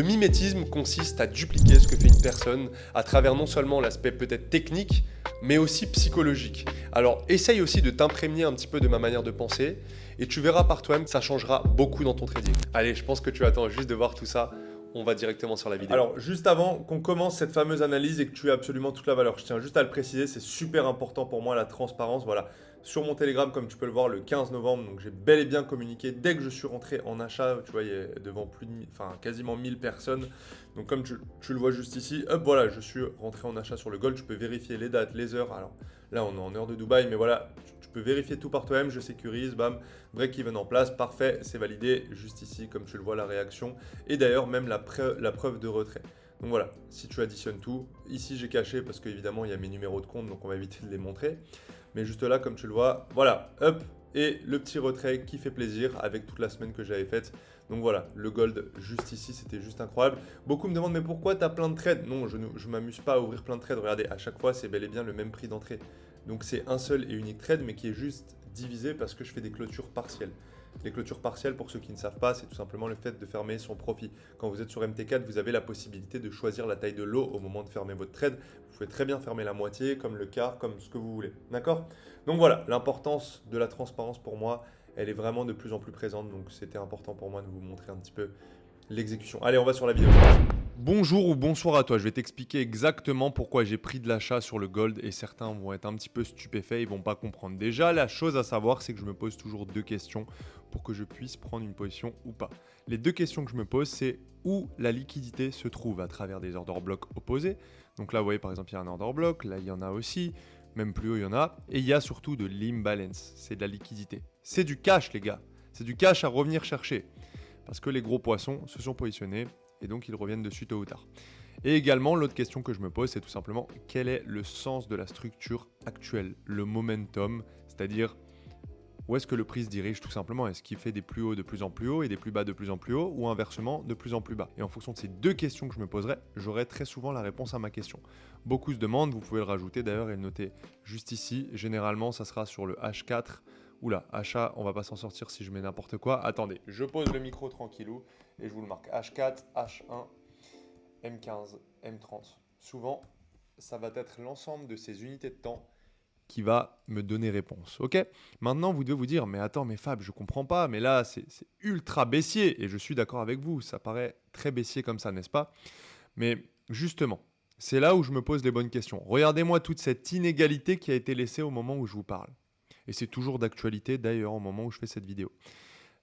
Le mimétisme consiste à dupliquer ce que fait une personne à travers non seulement l'aspect peut-être technique, mais aussi psychologique. Alors essaye aussi de t'imprégner un petit peu de ma manière de penser et tu verras par toi-même que ça changera beaucoup dans ton trading. Allez, je pense que tu attends juste de voir tout ça. On va directement sur la vidéo. Alors, juste avant qu'on commence cette fameuse analyse et que tu aies absolument toute la valeur, je tiens juste à le préciser, c'est super important pour moi la transparence. Voilà, sur mon Telegram, comme tu peux le voir, le 15 novembre, donc j'ai bel et bien communiqué dès que je suis rentré en achat. Tu vois, il y a devant quasiment 1000 personnes. Donc, comme tu le vois juste ici, hop, voilà, je suis rentré en achat sur le Gold. Tu peux vérifier les dates, les heures. Alors là, on est en heure de Dubaï, mais voilà, tu peux vérifier tout par toi-même. Je sécurise, bam, break-even en place, parfait, c'est validé. Juste ici, comme tu le vois, la réaction. Et d'ailleurs, même la preuve de retrait. Donc voilà, si tu additionnes tout, ici j'ai caché parce qu'évidemment il y a mes numéros de compte, donc on va éviter de les montrer. Mais juste là, comme tu le vois, voilà, hop, et le petit retrait qui fait plaisir avec toute la semaine que j'avais faite. Donc voilà, le gold juste ici, c'était juste incroyable. Beaucoup me demandent, mais pourquoi tu as plein de trades? Non, je ne m'amuse pas à ouvrir plein de trades. Regardez, à chaque fois, c'est bel et bien le même prix d'entrée. Donc c'est un seul et unique trade, mais qui est juste divisé parce que je fais des clôtures partielles. Les clôtures partielles, pour ceux qui ne savent pas, c'est tout simplement le fait de fermer son profit. Quand vous êtes sur MT4, vous avez la possibilité de choisir la taille de lot au moment de fermer votre trade. Vous pouvez très bien fermer la moitié, comme le quart, comme ce que vous voulez. D'accord? Donc voilà, l'importance de la transparence pour moi, elle est vraiment de plus en plus présente. Donc c'était important pour moi de vous montrer un petit peu l'exécution. Allez, on va sur la vidéo. Bonjour ou bonsoir à toi, je vais t'expliquer exactement pourquoi j'ai pris de l'achat sur le gold et certains vont être un petit peu stupéfaits, ils vont pas comprendre. Déjà, la chose à savoir, c'est que je me pose toujours deux questions pour que je puisse prendre une position ou pas. Les deux questions que je me pose, c'est où la liquidité se trouve à travers des order blocks opposés. Donc là, vous voyez par exemple, il y a un order block, là il y en a aussi, même plus haut il y en a, et il y a surtout de l'imbalance, c'est de la liquidité. C'est du cash les gars, c'est du cash à revenir chercher. Parce que les gros poissons se sont positionnés et donc ils reviennent dessus tôt ou tard. Et également, l'autre question que je me pose, c'est tout simplement quel est le sens de la structure actuelle, le momentum, c'est-à-dire où est-ce que le prix se dirige tout simplement? Est-ce qu'il fait des plus hauts de plus en plus hauts et des plus bas de plus en plus hauts ou inversement de plus en plus bas? Et en fonction de ces deux questions que je me poserai, j'aurai très souvent la réponse à ma question. Beaucoup se demandent, vous pouvez le rajouter d'ailleurs et le noter juste ici. Généralement, ça sera sur le H4. Oula, achat, on va pas s'en sortir si je mets n'importe quoi. Attendez, je pose le micro tranquillou et je vous le marque. H4, H1, M15, M30. Souvent, ça va être l'ensemble de ces unités de temps qui va me donner réponse. Ok? Maintenant, vous devez vous dire, mais attends, mais Fab, je comprends pas, mais là, c'est ultra baissier. Et je suis d'accord avec vous, ça paraît très baissier comme ça, n'est-ce pas? Mais justement, c'est là où je me pose les bonnes questions. Regardez-moi toute cette inégalité qui a été laissée au moment où je vous parle. Et c'est toujours d'actualité d'ailleurs au moment où je fais cette vidéo.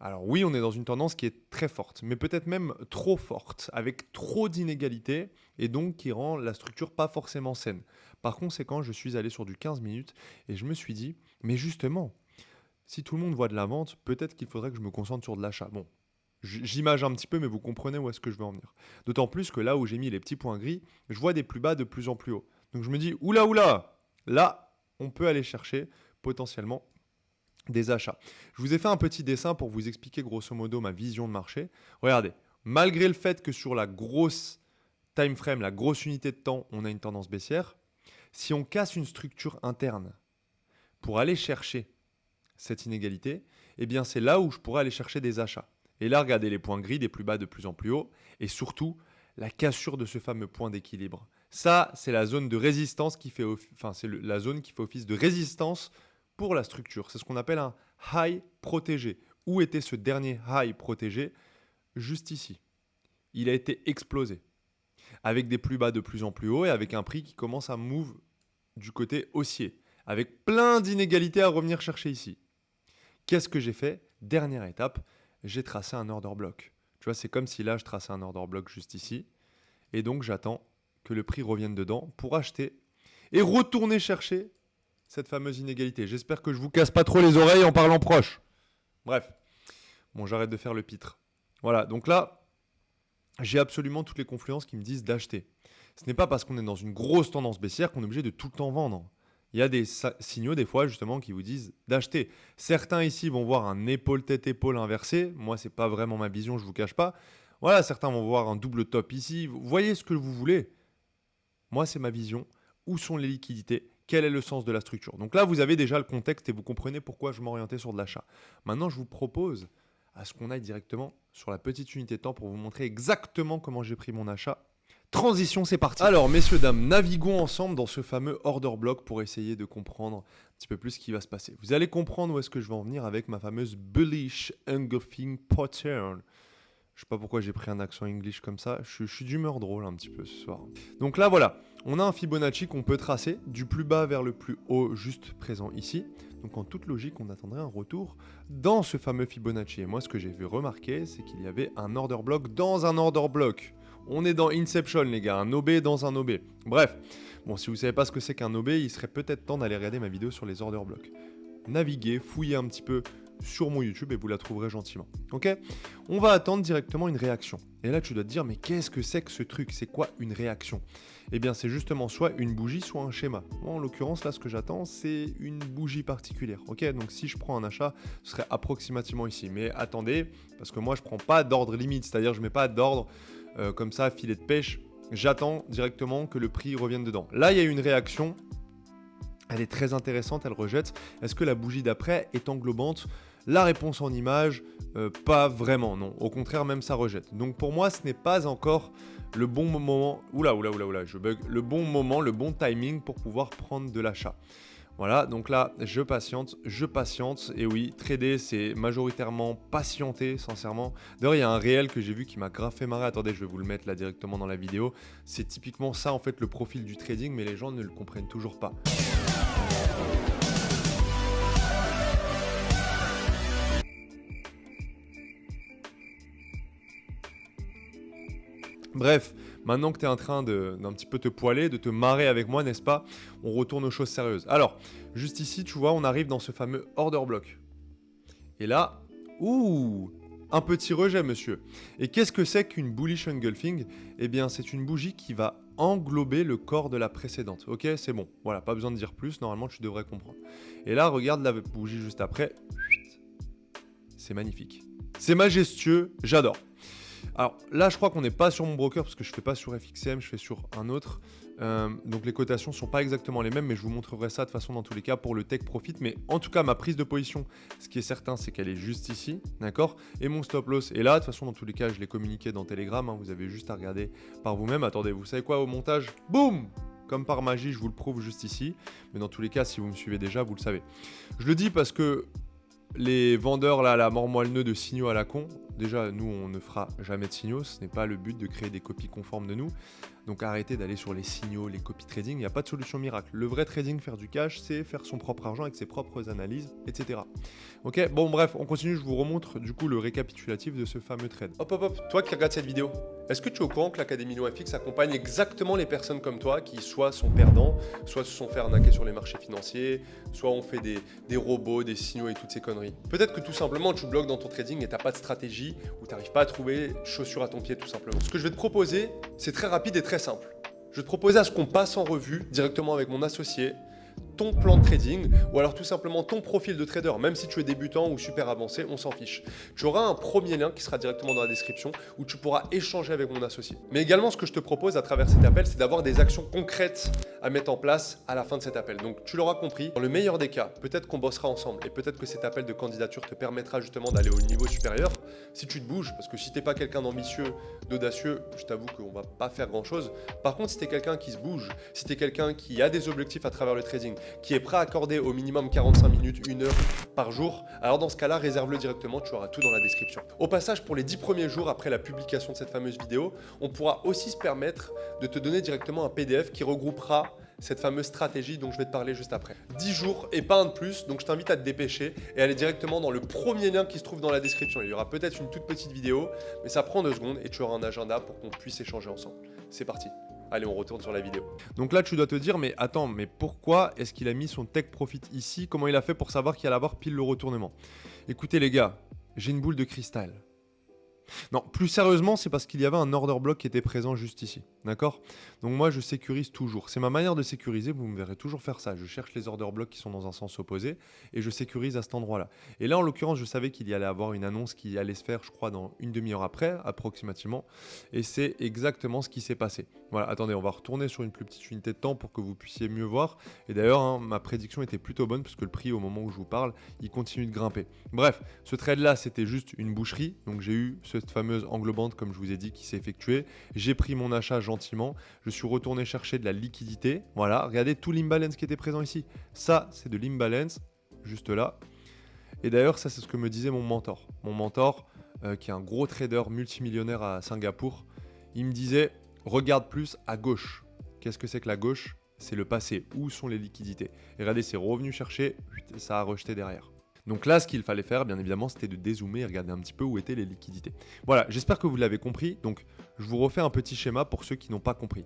Alors oui, on est dans une tendance qui est très forte, mais peut-être même trop forte, avec trop d'inégalités, et donc qui rend la structure pas forcément saine. Par conséquent, je suis allé sur du 15 minutes, et je me suis dit, mais justement, si tout le monde voit de la vente, peut-être qu'il faudrait que je me concentre sur de l'achat. Bon, j'image un petit peu, mais vous comprenez où est-ce que je veux en venir. D'autant plus que là où j'ai mis les petits points gris, je vois des plus bas de plus en plus haut. Donc je me dis, oula, oula, là, on peut aller chercher potentiellement des achats. Je vous ai fait un petit dessin pour vous expliquer grosso modo ma vision de marché. Regardez, malgré le fait que sur la grosse time frame, la grosse unité de temps, on a une tendance baissière, si on casse une structure interne pour aller chercher cette inégalité, eh bien c'est là où je pourrais aller chercher des achats. Et là, regardez les points gris des plus bas de plus en plus haut et surtout la cassure de ce fameux point d'équilibre. Ça, c'est la zone de résistance qui fait la zone qui fait office de résistance pour la structure. C'est ce qu'on appelle un high protégé. Où était ce dernier high protégé? Juste ici. Il a été explosé avec des plus bas de plus en plus haut et avec un prix qui commence à move du côté haussier, avec plein d'inégalités à revenir chercher ici. Qu'est-ce que j'ai fait? Dernière étape, j'ai tracé un order block. Tu vois, c'est comme si là, je traçais un order block juste ici. Et donc, j'attends que le prix revienne dedans pour acheter et retourner chercher cette fameuse inégalité. J'espère que je vous casse pas trop les oreilles en parlant proche. Bref, bon, j'arrête de faire le pitre. Voilà, donc là, j'ai absolument toutes les confluences qui me disent d'acheter. Ce n'est pas parce qu'on est dans une grosse tendance baissière qu'on est obligé de tout le temps vendre. Il y a des signaux des fois justement qui vous disent d'acheter. Certains ici vont voir un épaule tête épaule inversé. Moi, c'est pas vraiment ma vision, je vous cache pas. Voilà, certains vont voir un double top ici. Vous voyez ce que vous voulez. Moi, c'est ma vision. Où sont les liquidités? Quel est le sens de la structure? Donc là, vous avez déjà le contexte et vous comprenez pourquoi je m'orientais sur de l'achat. Maintenant, je vous propose à ce qu'on aille directement sur la petite unité de temps pour vous montrer exactement comment j'ai pris mon achat. Transition, c'est parti. Alors, messieurs, dames, naviguons ensemble dans ce fameux order block pour essayer de comprendre un petit peu plus ce qui va se passer. Vous allez comprendre où est-ce que je vais en venir avec ma fameuse bullish engulfing pattern. Je sais pas pourquoi j'ai pris un accent English comme ça. Je suis d'humeur drôle un petit peu ce soir. Donc là, voilà. On a un Fibonacci qu'on peut tracer du plus bas vers le plus haut, juste présent ici. Donc en toute logique, on attendrait un retour dans ce fameux Fibonacci. Et moi, ce que j'ai vu remarquer, c'est qu'il y avait un order block dans un order block. On est dans Inception, les gars. Un OB dans un OB. Bref. Bon, si vous savez pas ce que c'est qu'un OB, il serait peut-être temps d'aller regarder ma vidéo sur les order blocks. Naviguez, fouillez un petit peu sur mon YouTube et vous la trouverez gentiment. Ok? On va attendre directement une réaction. Et là, tu dois te dire, mais qu'est-ce que c'est que ce truc? C'est quoi une réaction? Eh bien, c'est justement soit une bougie, soit un schéma. Moi, en l'occurrence, là, ce que j'attends, c'est une bougie particulière. Ok? Donc, si je prends un achat, ce serait approximativement ici. Mais attendez, parce que moi, je prends pas d'ordre limite, c'est-à-dire je mets pas d'ordre comme ça, filet de pêche. J'attends directement que le prix revienne dedans. Là, il y a une réaction. Elle est très intéressante, elle rejette. Est-ce que la bougie d'après est englobante? La réponse en image, pas vraiment, non. Au contraire, même ça rejette. Donc pour moi, ce n'est pas encore le bon moment. Oula, je bug. Le bon moment, le bon timing pour pouvoir prendre de l'achat. Voilà, donc là, je patiente. Et oui, trader, c'est majoritairement patienter, sincèrement. D'ailleurs, il y a un réel que j'ai vu qui m'a grave fait marrer. Attendez, je vais vous le mettre là directement dans la vidéo. C'est typiquement ça, en fait, le profil du trading, mais les gens ne le comprennent toujours pas. Bref, maintenant que tu es en train d'un petit peu te poiler, de te marrer avec moi, n'est-ce pas? On retourne aux choses sérieuses. Alors, juste ici, tu vois, on arrive dans ce fameux order block. Et là, un petit rejet, monsieur. Et qu'est-ce que c'est qu'une bullish engulfing? Eh bien, c'est une bougie qui va englober le corps de la précédente. Ok, c'est bon. Voilà, pas besoin de dire plus. Normalement, tu devrais comprendre. Et là, regarde la bougie juste après. C'est magnifique. C'est majestueux. J'adore. Alors là, je crois qu'on n'est pas sur mon broker parce que je ne fais pas sur FXM, je fais sur un autre. Donc les cotations ne sont pas exactement les mêmes, mais je vous montrerai ça de toute façon dans tous les cas pour le take profit. Mais en tout cas, ma prise de position, ce qui est certain, c'est qu'elle est juste ici, d'accord? Et mon stop loss est là. De toute façon, dans tous les cas, je l'ai communiqué dans Telegram. Hein, vous avez juste à regarder par vous-même. Attendez, vous savez quoi au montage? Boum! Comme par magie, je vous le prouve juste ici. Mais dans tous les cas, si vous me suivez déjà, vous le savez. Je le dis parce que les vendeurs, là, la mort moelle-neu de signaux à la con, déjà, nous, on ne fera jamais de signaux. Ce n'est pas le but de créer des copies conformes de nous. Donc arrêtez d'aller sur les signaux, les copies trading. Il n'y a pas de solution miracle. Le vrai trading, faire du cash, c'est faire son propre argent avec ses propres analyses, etc. Ok, bon bref, on continue. Je vous remontre du coup le récapitulatif de ce fameux trade. Hop, toi qui regardes cette vidéo, est-ce que tu es au courant que l'Académie NoFX accompagne exactement les personnes comme toi qui soit sont perdants, soit se sont fait arnaquer sur les marchés financiers, soit on fait des robots, des signaux et toutes ces conneries. Peut-être que tout simplement tu bloques dans ton trading et tu n'as pas de stratégie ou tu n'arrives pas à trouver chaussure à ton pied tout simplement. Ce que je vais te proposer, c'est très rapide et très simple. Je vais te proposer à ce qu'on passe en revue directement avec mon associé ton plan de trading ou alors tout simplement ton profil de trader. Même si tu es débutant ou super avancé, on s'en fiche. Tu auras un premier lien qui sera directement dans la description où tu pourras échanger avec mon associé. Mais également, ce que je te propose à travers cet appel, c'est d'avoir des actions concrètes à mettre en place à la fin de cet appel. Donc tu l'auras compris, dans le meilleur des cas, peut-être qu'on bossera ensemble et peut-être que cet appel de candidature te permettra justement d'aller au niveau supérieur si tu te bouges. Parce que si tu n'es pas quelqu'un d'ambitieux, d'audacieux, je t'avoue qu'on va pas faire grand-chose. Par contre, si tu es quelqu'un qui se bouge, si tu es quelqu'un qui a des objectifs à travers le trading, qui est prêt à accorder au minimum 45 minutes, 1 heure par jour, alors dans ce cas-là, réserve-le directement, tu auras tout dans la description. Au passage, pour les 10 premiers jours après la publication de cette fameuse vidéo, on pourra aussi se permettre de te donner directement un PDF qui regroupera cette fameuse stratégie dont je vais te parler juste après. 10 jours et pas un de plus, donc je t'invite à te dépêcher et aller directement dans le premier lien qui se trouve dans la description. Il y aura peut-être une toute petite vidéo, mais ça prend 2 secondes et tu auras un agenda pour qu'on puisse échanger ensemble. C'est parti. Allez, on retourne sur la vidéo. Donc là, tu dois te dire, mais attends, mais pourquoi est-ce qu'il a mis son take profit ici? Comment il a fait pour savoir qu'il allait avoir pile le retournement? Écoutez les gars, j'ai une boule de cristal. Non, plus sérieusement, c'est parce qu'il y avait un order block qui était présent juste ici, d'accord? Donc moi, je sécurise toujours. C'est ma manière de sécuriser, vous me verrez toujours faire ça. Je cherche les order blocks qui sont dans un sens opposé et je sécurise à cet endroit-là. Et là, en l'occurrence, je savais qu'il y allait avoir une annonce qui allait se faire, je crois, dans une demi-heure après, approximativement. Et c'est exactement ce qui s'est passé. Voilà, attendez, on va retourner sur une plus petite unité de temps pour que vous puissiez mieux voir. Et d'ailleurs, hein, ma prédiction était plutôt bonne puisque le prix, au moment où je vous parle, il continue de grimper. Bref, ce trade-là, c'était juste une boucherie. Donc j'ai eu cette fameuse englobante, comme je vous ai dit, qui s'est effectuée. J'ai pris mon achat gentiment. Je suis retourné chercher de la liquidité. Voilà, regardez tout l'imbalance qui était présent ici. Ça, c'est de l'imbalance, juste là. Et d'ailleurs, ça, c'est ce que me disait mon mentor. Mon mentor, qui est un gros trader multimillionnaire à Singapour, il me disait, regarde plus à gauche. Qu'est-ce que c'est que la gauche? C'est le passé. Où sont les liquidités? Et regardez, c'est revenu chercher, ça a rejeté derrière. Donc là, ce qu'il fallait faire, bien évidemment, c'était de dézoomer et regarder un petit peu où étaient les liquidités. Voilà, j'espère que vous l'avez compris. Donc, je vous refais un petit schéma pour ceux qui n'ont pas compris.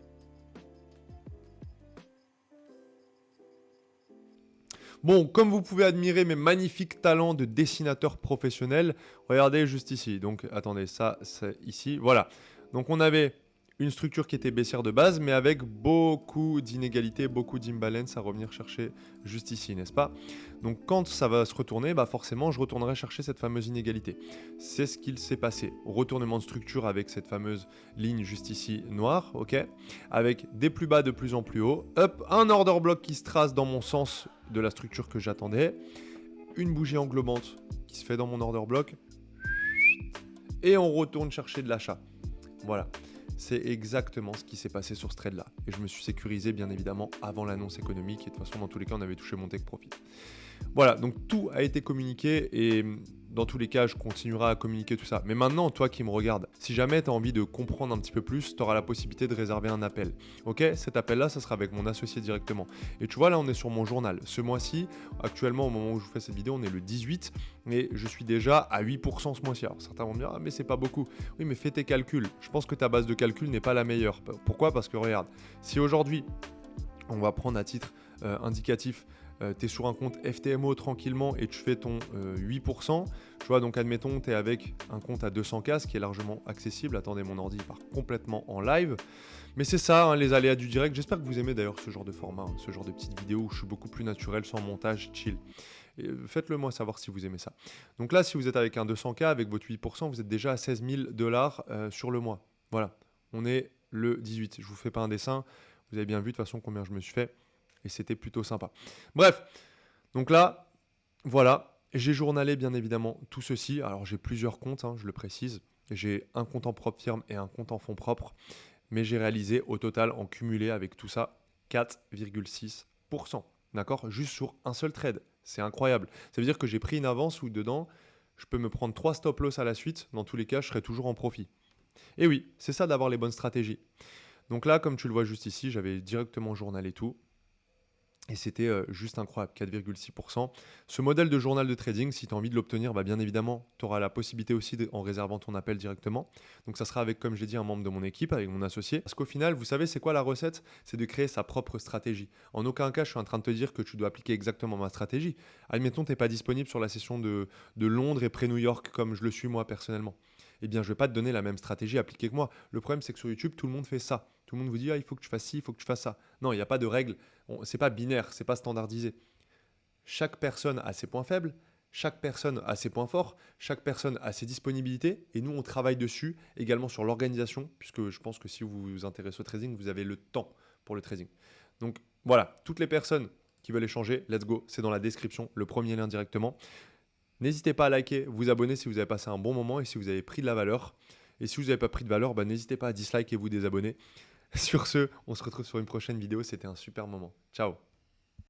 Bon, comme vous pouvez admirer mes magnifiques talents de dessinateur professionnel, regardez juste ici. Donc, attendez, ça, c'est ici. Voilà. Donc, on avait une structure qui était baissière de base, mais avec beaucoup d'inégalités, beaucoup d'imbalance à revenir chercher juste ici, n'est-ce pas? Donc, quand ça va se retourner, bah forcément, je retournerai chercher cette fameuse inégalité. C'est ce qu'il s'est passé. Retournement de structure avec cette fameuse ligne juste ici, noire, ok? Avec des plus bas de plus en plus haut. Hop, un order block qui se trace dans mon sens de la structure que j'attendais. Une bougie englobante qui se fait dans mon order block. Et on retourne chercher de l'achat. Voilà. C'est exactement ce qui s'est passé sur ce trade-là. Et je me suis sécurisé, bien évidemment, avant l'annonce économique. Et de toute façon, dans tous les cas, on avait touché mon take profit. Voilà, donc tout a été communiqué et dans tous les cas, je continuerai à communiquer tout ça. Mais maintenant, toi qui me regardes, si jamais tu as envie de comprendre un petit peu plus, tu auras la possibilité de réserver un appel. Ok, cet appel-là, ça sera avec mon associé directement. Et tu vois, là, on est sur mon journal. Ce mois-ci, actuellement, au moment où je vous fais cette vidéo, on est le 18 et je suis déjà à 8% ce mois-ci. Alors certains vont me dire, ah, mais c'est pas beaucoup. Oui, mais fais tes calculs. Je pense que ta base de calcul n'est pas la meilleure. Pourquoi? Parce que regarde, si aujourd'hui, on va prendre à titre indicatif, tu es sur un compte FTMO tranquillement et tu fais ton 8%, tu vois, donc admettons, tu es avec un compte à 200K, ce qui est largement accessible. Attendez, mon ordi part complètement en live. Mais c'est ça, hein, les aléas du direct. J'espère que vous aimez d'ailleurs ce genre de format, hein, ce genre de petites vidéos où je suis beaucoup plus naturel, sans montage, chill. Et faites-le moi savoir si vous aimez ça. Donc là, si vous êtes avec un 200K, avec votre 8%, vous êtes déjà à 16 000 $ sur le mois. Voilà, on est le 18. Je vous fais pas un dessin. Vous avez bien vu de toute façon combien je me suis fait. Et c'était plutôt sympa. Bref, donc là, voilà, j'ai journalé bien évidemment tout ceci. Alors j'ai plusieurs comptes, hein, je le précise. J'ai un compte en propre firme et un compte en fonds propres. Mais j'ai réalisé au total, en cumulé avec tout ça, 4,6%. D'accord? Juste sur un seul trade. C'est incroyable. Ça veut dire que j'ai pris une avance où dedans, je peux me prendre 3 stop loss à la suite. Dans tous les cas, je serai toujours en profit. Et oui, c'est ça d'avoir les bonnes stratégies. Donc là, comme tu le vois juste ici, j'avais directement journalé tout. Et c'était juste incroyable, 4,6%. Ce modèle de journal de trading, si tu as envie de l'obtenir, bah bien évidemment, tu auras la possibilité aussi en réservant ton appel directement. Donc ça sera avec, comme j'ai dit, un membre de mon équipe, avec mon associé. Parce qu'au final, vous savez, c'est quoi la recette? C'est de créer sa propre stratégie. En aucun cas, je suis en train de te dire que tu dois appliquer exactement ma stratégie. Admettons, tu n'es pas disponible sur la session de Londres et près New York, comme je le suis moi personnellement. Eh bien, je ne vais pas te donner la même stratégie appliquée que moi. Le problème, c'est que sur YouTube, tout le monde fait ça. Tout le monde vous dit, ah, il faut que tu fasses ci, il faut que tu fasses ça. Non, il n'y a pas de règle. C'est pas binaire, c'est pas standardisé. Chaque personne a ses points faibles, chaque personne a ses points forts, chaque personne a ses disponibilités. Et nous, on travaille dessus également sur l'organisation, puisque je pense que si vous vous intéressez au trading, vous avez le temps pour le trading. Donc voilà, toutes les personnes qui veulent échanger, let's go, c'est dans la description, le premier lien directement. N'hésitez pas à liker, vous abonner si vous avez passé un bon moment et si vous avez pris de la valeur. Et si vous n'avez pas pris de valeur, bah, n'hésitez pas à dislike et vous désabonner. Sur ce, on se retrouve sur une prochaine vidéo. C'était un super moment. Ciao.